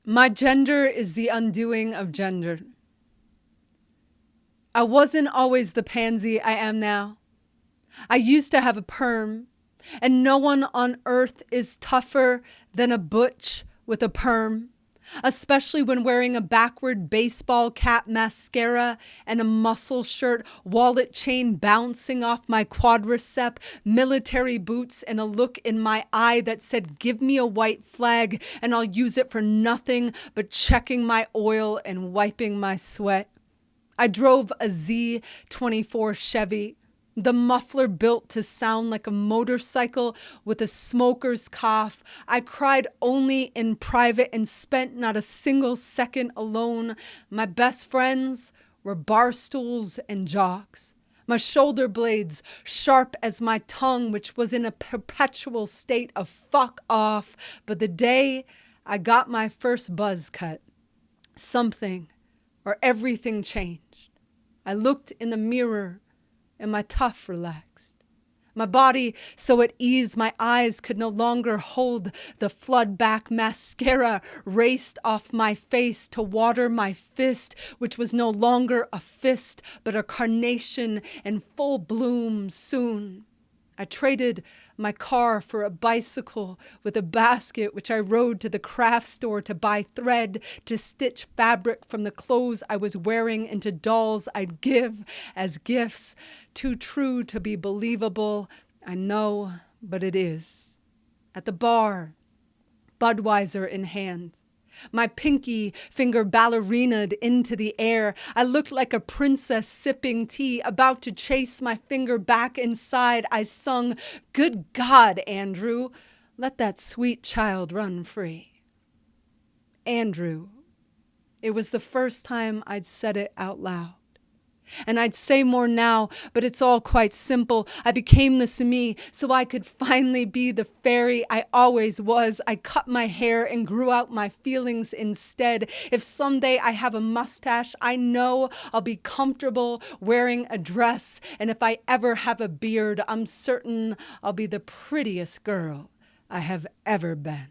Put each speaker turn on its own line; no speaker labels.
My gender is the undoing of gender. I wasn't always the pansy I am now. I used to have a perm, and no one on earth is tougher than a butch with a perm, especially when wearing a backward baseball cap mascara and a muscle shirt, wallet chain bouncing off my quadricep, military boots, and a look in my eye that said, "Give me a white flag and I'll use it for nothing but checking my oil and wiping my sweat." I drove a Z24 Chevy, the muffler built to sound like a motorcycle with a smoker's cough. I cried only in private and spent not a single second alone. My best friends were bar stools and jocks. My shoulder blades sharp as my tongue, which was in a perpetual state of fuck off. But the day I got my first buzz cut, something or everything changed. I looked in the mirror and my tuff relaxed. My body so at ease my eyes could no longer hold the flood back mascara raced off my face to water my fist, which was no longer a fist but a carnation in full bloom soon. I traded my car for a bicycle with a basket, which I rode to the craft store to buy thread to stitch fabric from the clothes I was wearing into dolls I'd give as gifts. Too true to be believable, I know, but it is. At the bar, Budweiser in hand, my pinky finger ballerinaed into the air. I looked like a princess sipping tea, about to chase my finger back inside. I sung, "Good God, Andrew, let that sweet child run free." Andrew. It was the first time I'd said it out loud. And I'd say more now, but it's all quite simple. I became this me so I could finally be the fairy I always was. I cut my hair and grew out my feelings instead. If someday I have a mustache, I know I'll be comfortable wearing a dress. And if I ever have a beard, I'm certain I'll be the prettiest girl I have ever been.